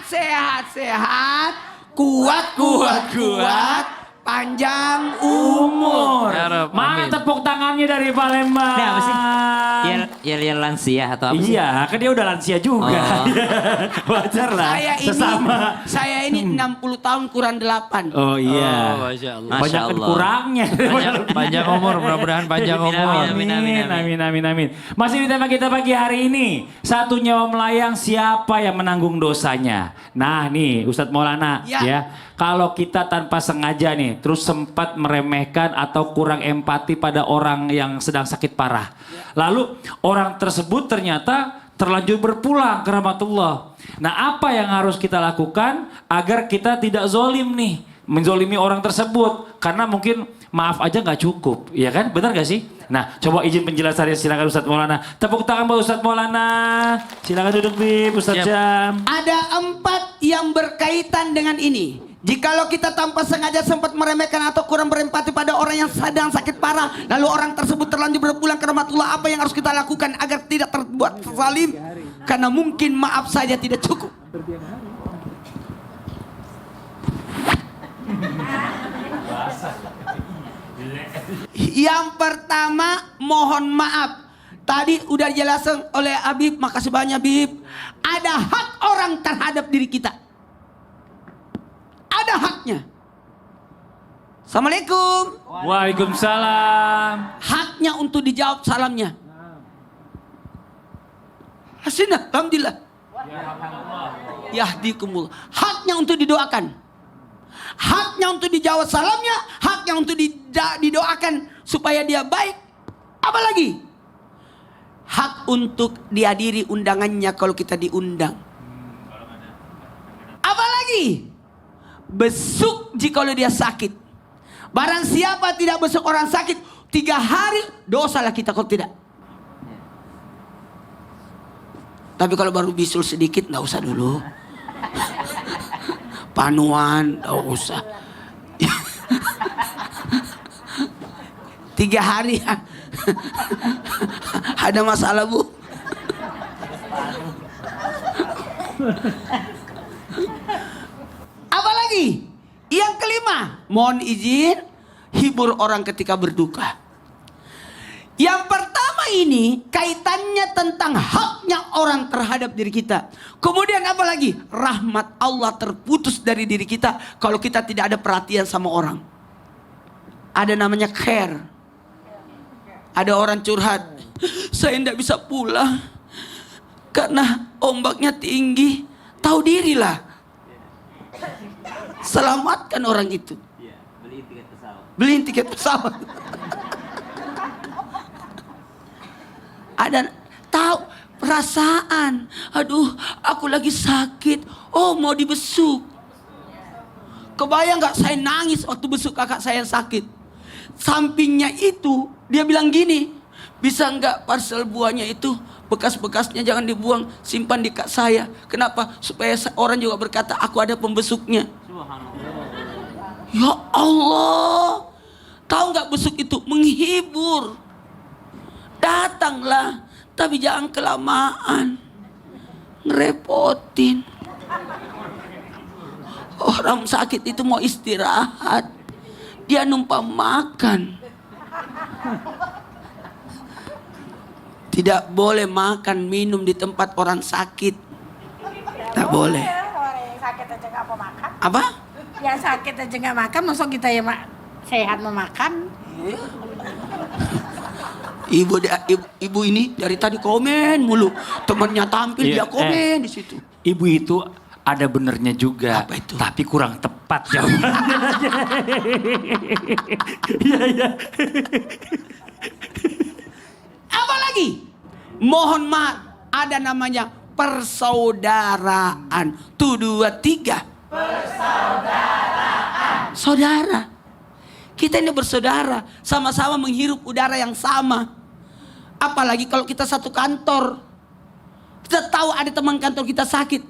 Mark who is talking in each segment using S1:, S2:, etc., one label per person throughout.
S1: sehat, kuat, panjang umur.
S2: Ya Rob,
S3: Mana
S2: amin.
S3: tepuk tangannya dari Palembang?
S4: Ini apa sih? Yel lansia atau apa sih?
S3: Iya, kan dia udah lansia juga.
S4: Oh.
S3: Wajar lah, sesama.
S1: Saya ini 60 tahun kurang 8.
S3: Oh iya.
S2: Oh, Masya Allah.
S4: Masya
S3: Banyak
S4: Allah.
S3: kurangnya.
S2: Panjang umur, mudah-mudahan panjang umur.
S3: Amin. Masih di tema kita pagi hari ini. Satu nyawa melayang, siapa yang menanggung dosanya? Nah nih Ustadz Maulana ya. Kalau kita tanpa sengaja nih terus sempat meremehkan atau kurang empati pada orang yang sedang sakit parah. Lalu orang tersebut ternyata terlanjur berpulang ke rahmatullah. Nah apa yang harus kita lakukan agar kita tidak zolim nih? Menzolimi orang tersebut. Karena mungkin maaf aja nggak cukup. Ya kan? Benar gak sih? Nah coba izin penjelasannya silakan Ustadz Maulana. Tepuk tangan buat Ustadz Maulana. Silakan duduk Bib, Ustadz Jam.
S1: Ada 4 yang berkaitan dengan ini. Jikalau kita tanpa sengaja sempat meremehkan atau kurang berempati pada orang yang sedang sakit parah, lalu orang tersebut terlanjur berpulang ke rahmatullah, apa yang harus kita lakukan agar tidak terbuat zalim? Karena mungkin maaf saja tidak cukup. Yang pertama, mohon maaf. Tadi udah dijelaskan oleh Habib, makasih banyak Habib. Ada hak orang terhadap diri kita. Ada haknya. Assalamualaikum.
S3: Waalaikumsalam.
S1: Haknya untuk dijawab salamnya. Hasinah, alhamdulillah. Yahdikumullah. Haknya untuk didoakan. Haknya untuk dijawab salamnya. Haknya untuk didoakan supaya dia baik. Apa lagi? Hak untuk dihadiri undangannya kalau kita diundang. Apa lagi? Besuk jikalau dia sakit. Barang siapa tidak besuk orang sakit 3 hari, dosalah kita kalau tidak. Tapi kalau baru bisul sedikit, nggak usah dulu. Panuan, nggak usah. 3 hari ada masalah bu. Apalagi? Yang kelima, mohon izin hibur orang ketika berduka. Yang pertama ini kaitannya tentang haknya orang terhadap diri kita. Kemudian apalagi? Rahmat Allah terputus dari diri kita kalau kita tidak ada perhatian sama orang. Ada namanya care. Ada orang curhat, saya tidak bisa pulang karena ombaknya tinggi. Tahu dirilah. Selamatkan orang itu. Beliin tiket pesawat. Ada tahu perasaan. Aduh, aku lagi sakit. Oh, mau dibesuk. Kebayang nggak saya nangis waktu besuk kakak saya yang sakit. Sampingnya itu dia bilang gini, bisa nggak parcel buahnya itu bekas-bekasnya jangan dibuang, simpan di kak saya. Kenapa? Supaya orang juga berkata aku ada pembesuknya. Ya Allah, tahu nggak besuk itu menghibur. Datanglah, tapi jangan kelamaan, ngerepotin. Orang sakit itu mau istirahat, dia numpang makan. Tidak boleh makan minum di tempat orang sakit. Tak boleh.
S5: Orang yang sakit aja nggak mau makan.
S1: Apa?
S5: Yang sakit aja nggak makan, maksud kita yang sehat memakan.
S1: Ibu ini dari tadi komen mulu. Temannya tampil dia komen di situ.
S3: Ibu itu ada benernya juga.
S1: Apa itu?
S3: Tapi kurang tepat jawabannya. Iya.
S1: Apa lagi? Mohon maaf, ada namanya persaudaraan. 1, 2, 3. Persaudaraan. Saudara. Kita ini bersaudara, sama-sama menghirup udara yang sama. Apalagi kalau kita satu kantor. Kita tahu ada teman kantor kita sakit.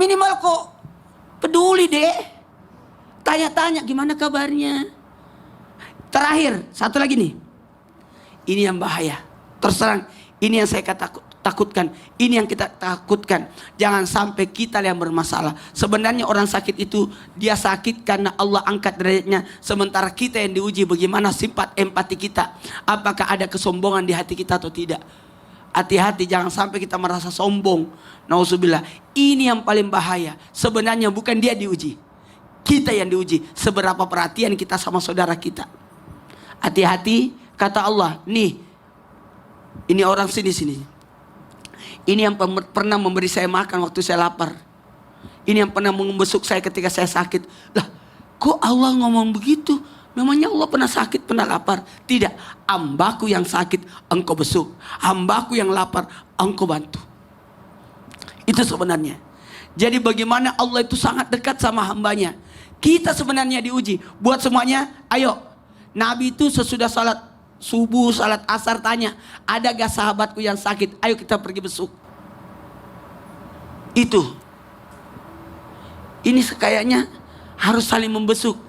S1: Minimal kok peduli deh. Tanya-tanya gimana kabarnya. Terakhir, satu lagi nih. Ini yang bahaya. Terus terang, ini yang saya takutkan. Ini yang kita takutkan. Jangan sampai kita yang bermasalah. Sebenarnya orang sakit itu dia sakit karena Allah angkat derajatnya. Sementara kita yang diuji bagaimana sifat empati kita. Apakah ada kesombongan di hati kita atau tidak. Hati-hati jangan sampai kita merasa sombong. Nauzubillah. Ini yang paling bahaya. Sebenarnya bukan dia diuji. Kita yang diuji. Seberapa perhatian kita sama saudara kita. Hati-hati kata Allah. Nih. Ini orang sini. Ini yang pernah memberi saya makan waktu saya lapar. Ini yang pernah membesuk saya ketika saya sakit. Lah, kok Allah ngomong begitu? Memangnya Allah pernah sakit, pernah lapar? Tidak. Hambaku yang sakit, engkau besuk. Hambaku yang lapar, engkau bantu. Itu sebenarnya. Jadi bagaimana Allah itu sangat dekat sama hambanya. Kita sebenarnya diuji. Buat semuanya, ayo. Nabi itu sesudah salat subuh, salat asar tanya, ada gak sahabatku yang sakit? Ayo kita pergi besuk. Itu. Ini kayaknya harus saling membesuk.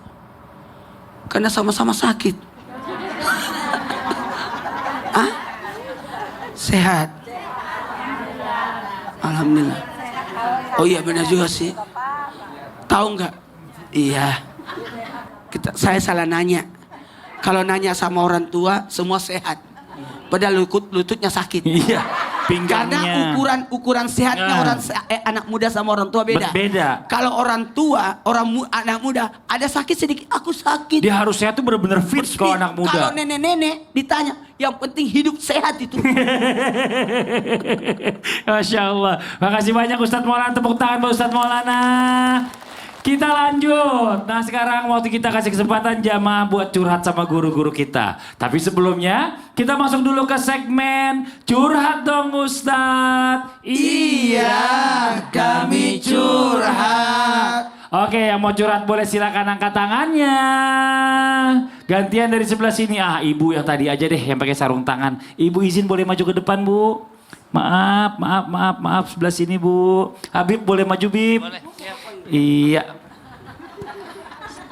S1: Karena sama-sama sakit. Hah? Sehat. Alhamdulillah. Oh iya benar juga sih. Tahu nggak? Iya. Saya salah nanya. Kalau nanya sama orang tua, semua sehat. Padahal lututnya sakit.
S3: Iya, pinggangnya.
S1: Karena ukuran sehatnya anak muda sama orang tua beda.
S3: Beda.
S1: Kalau orang tua, anak muda ada sakit sedikit, aku sakit.
S3: Dia harus sehat tuh benar-benar fit kalau anak muda.
S1: Kalau nenek-nenek ditanya, yang penting hidup sehat itu.
S3: Masya Allah. Makasih banyak Ustadz Maulana. Tepuk tangan buat Ustadz Maulana. Kita lanjut. Nah sekarang waktu kita kasih kesempatan jamaah buat curhat sama guru-guru kita. Tapi sebelumnya kita masuk dulu ke segmen Curhat Dong Ustadz.
S1: Iya, kami curhat.
S3: Oke, yang mau curhat boleh silakan angkat tangannya. Gantian dari sebelah sini. Ibu yang tadi aja deh yang pakai sarung tangan. Ibu izin boleh maju ke depan, Bu. Maaf sebelah sini, Bu. Habib boleh maju, Bib? Boleh. Iya.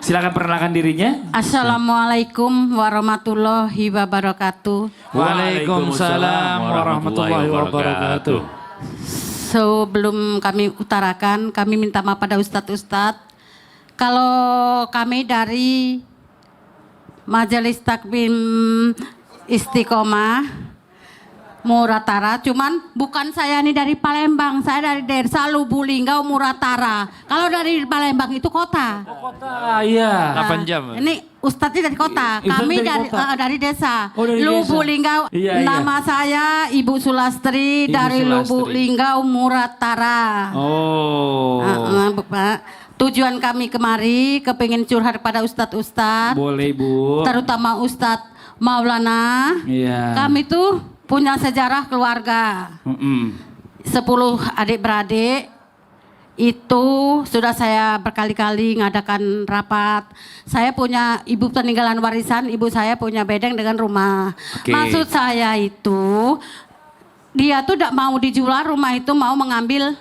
S3: Silakan perkenalkan dirinya.
S5: Assalamualaikum warahmatullahi wabarakatuh.
S2: Waalaikumsalam warahmatullahi wabarakatuh.
S5: Sebelum kami utarakan, kami minta maaf pada Ustadz. Kalau kami dari Majelis Taklim Istiqomah Muratara, cuman bukan saya nih dari Palembang, saya dari Desa Lubulingga Muratara. Kalau dari Palembang itu kota.
S3: Kota, iya.
S2: 8 jam.
S5: Ini Ustadznya dari kota, kami dari desa.
S3: Oh, dari
S5: Lubulingga.
S3: Iya,
S5: Nama saya Ibu Sulastri dari Lubulingga Muratara.
S3: Oh.
S5: Tujuan kami kemari kepingin curhat pada Ustadz.
S3: Boleh, Bu.
S5: Terutama Ustadz Maulana.
S3: Iya.
S5: Kami tuh punya sejarah keluarga. 10 adik-beradik. Itu sudah saya berkali-kali ngadakan rapat. Saya punya ibu peninggalan warisan, ibu saya punya bedeng dengan rumah.
S3: Oke.
S5: Maksud saya itu, dia tuh tidak mau dijual rumah itu, mau mengambil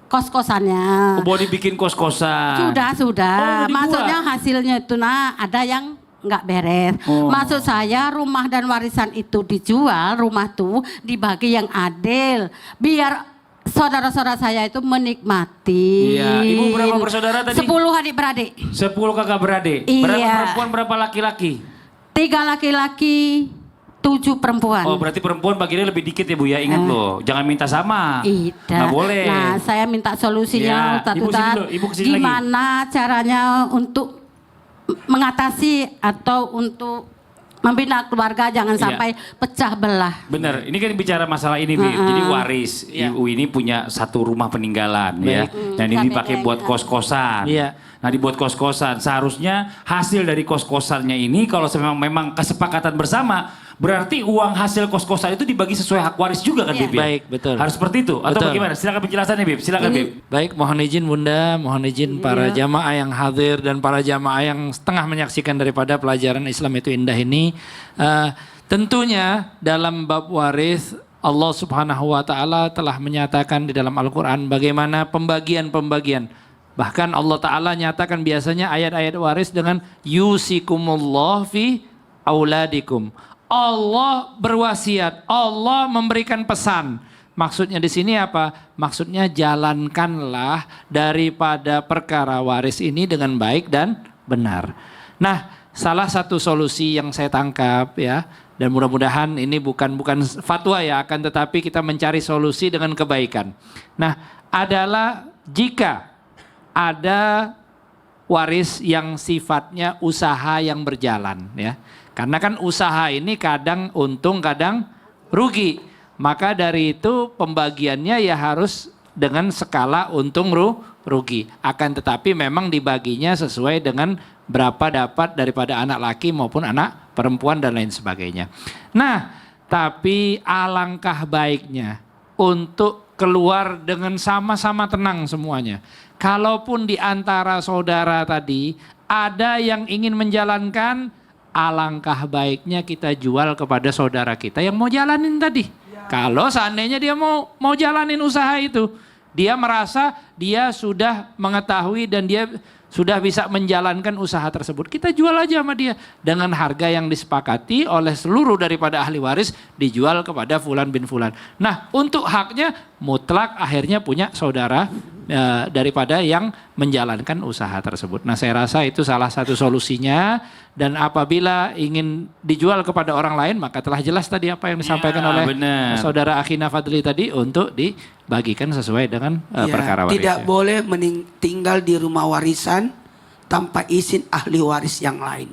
S5: kos-kosannya.
S3: Mau dibikin kos-kosan.
S5: Sudah.
S3: Oh,
S5: Maksudnya hasilnya itu ada yang nggak beres. Maksud saya rumah dan warisan itu dijual, rumah tuh dibagi yang adil. Biar saudara-saudara saya itu menikmati.
S3: Iya. Ibu berapa bersaudara tadi?
S5: 10 adik-beradik.
S3: 10 kakak beradik.
S5: Iya.
S3: Berapa perempuan, berapa laki-laki?
S5: 3 laki-laki, 7 perempuan.
S3: Oh berarti perempuan bagiannya lebih dikit ya Bu ya, ingat loh. Jangan minta sama.
S5: Tidak.
S3: Nggak boleh.
S5: Nah saya minta solusinya
S3: Ya. Ibu sini dulu, Ibu kesini lagi.
S5: Gimana caranya untuk mengatasi atau untuk membina keluarga jangan sampai pecah belah.
S3: Bener, ini kan bicara masalah ini, Bib. Jadi waris, ibu ini punya satu rumah peninggalan ya. Dan ini dipakai buat kos-kosan.
S2: Iya.
S3: Nah dibuat kos-kosan, seharusnya hasil dari kos-kosannya ini kalau memang kesepakatan bersama, berarti uang hasil kos-kosan itu dibagi sesuai hak waris juga kan, Bib? Ya?
S2: Baik, betul.
S3: Harus seperti itu atau
S2: Betul.
S3: bagaimana? Silakan penjelasannya, Bib. Silakan, Bib.
S2: Baik, mohon izin Bunda, mohon izin para jamaah yang hadir dan para jamaah yang setengah menyaksikan daripada pelajaran Islam itu indah ini. Tentunya dalam bab waris Allah Subhanahu wa taala telah menyatakan di dalam Al-Qur'an bagaimana pembagian-pembagian. Bahkan Allah taala nyatakan biasanya ayat-ayat waris dengan yusikumullah fi auladikum. Allah berwasiat, Allah memberikan pesan. Maksudnya di sini apa? Maksudnya jalankanlah daripada perkara waris ini dengan baik dan benar. Nah, salah satu solusi yang saya tangkap ya, dan mudah-mudahan ini bukan fatwa ya, akan tetapi kita mencari solusi dengan kebaikan. Nah, adalah jika ada waris yang sifatnya usaha yang berjalan ya. Karena kan usaha ini kadang untung, kadang rugi. Maka dari itu pembagiannya ya harus dengan skala untung rugi. Akan tetapi memang dibaginya sesuai dengan berapa dapat daripada anak laki maupun anak perempuan dan lain sebagainya. Nah, tapi alangkah baiknya untuk keluar dengan sama-sama tenang semuanya. Kalaupun di antara saudara tadi ada yang ingin menjalankan, alangkah baiknya kita jual kepada saudara kita yang mau jalanin tadi. Kalau seandainya dia mau jalanin usaha itu, dia merasa dia sudah mengetahui dan dia sudah bisa menjalankan usaha tersebut, kita jual aja sama dia dengan harga yang disepakati oleh seluruh daripada ahli waris, dijual kepada fulan bin fulan. Nah, untuk haknya mutlak akhirnya punya saudara daripada yang menjalankan usaha tersebut. Nah, saya rasa itu salah satu solusinya, dan apabila ingin dijual kepada orang lain maka telah jelas tadi apa yang disampaikan oleh saudara Akhina Fadli tadi, untuk dibagikan sesuai dengan perkara waris.
S1: Tidak boleh tinggal di rumah warisan tanpa izin ahli waris yang lain.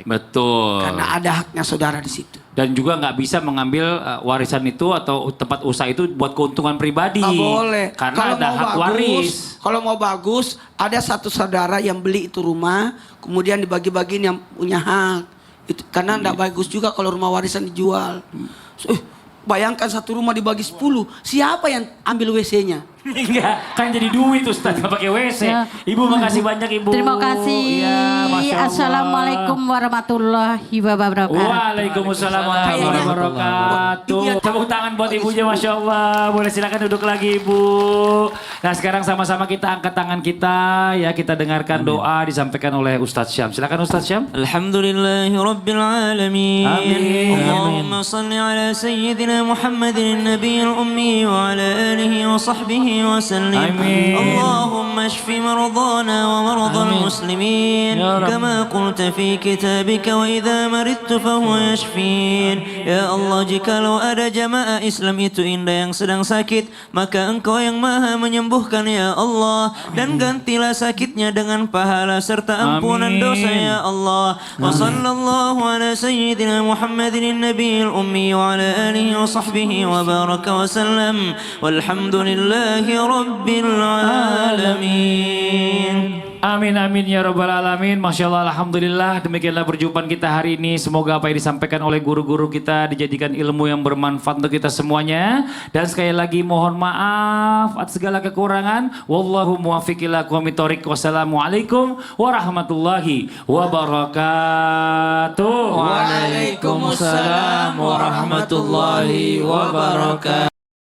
S3: Betul.
S1: Karena ada haknya saudara di situ.
S3: Dan juga nggak bisa mengambil warisan itu atau tempat usaha itu buat keuntungan pribadi.
S1: Nggak boleh.
S3: Karena
S1: kalau
S3: ada hak waris.
S1: Kalau mau bagus, ada satu saudara yang beli itu rumah, kemudian dibagi-bagiin yang punya hak. Itu karena nggak bagus juga kalau rumah warisan dijual. Bayangkan satu rumah dibagi 10, siapa yang ambil WC-nya?
S3: Enggak, kan jadi duit Ustaz nggak pakai WC.
S5: Ya.
S3: Ibu makasih banyak Ibu.
S5: Terima kasih.
S3: Ya, Masya Allah.
S5: Assalamualaikum warahmatullahi wabarakatuh.
S3: Waalaikumsalam warahmatullahi wabarakatuh. Tepuk tangan buat ibunya, Masya Allah. Boleh silakan duduk lagi Ibu. Nah, sekarang sama-sama kita angkat tangan kita ya, kita dengarkan doa disampaikan oleh Ustaz Syam. Silakan Ustaz Syam.
S4: Alhamdulillahi Rabbil Alamin.
S3: Amin.
S4: Allahumma salli ala Sayyidina Muhammadin Nabiyil Ummi wa ala alihi wa sahbihi wa sallim.
S3: Amin.
S4: Allahumma shfi maradana wa maradal muslimin. Kama qulta fi kitabika wa idha maridtu fahuwa yashfin. Ya Allah, jikalau ada jamaah Islam itu indah yang sedang sakit, maka Engkau yang maha menyembuhkan ya Allah. Dan gantilah sakitnya dengan pahala serta ampunan dosa ya Allah. Wa sallallahu ala Sayyidina Muhammadin Nabiyil Ummi wa ala alihi wa sahbihi wa baraka wa sallam. Walhamdulillahi Rabbil Alamin.
S3: Amin amin ya rabbal alamin. Masya Allah, alhamdulillah. Demikianlah perjumpaan kita hari ini. Semoga apa yang disampaikan oleh guru-guru kita dijadikan ilmu yang bermanfaat untuk kita semuanya. Dan sekali lagi mohon maaf atas segala kekurangan. Wallahu muwaffiq ila aqwamit thoriq. Wassalamualaikum warahmatullahi wabarakatuh.
S1: Waalaikumsalam warahmatullahi wabarakatuh.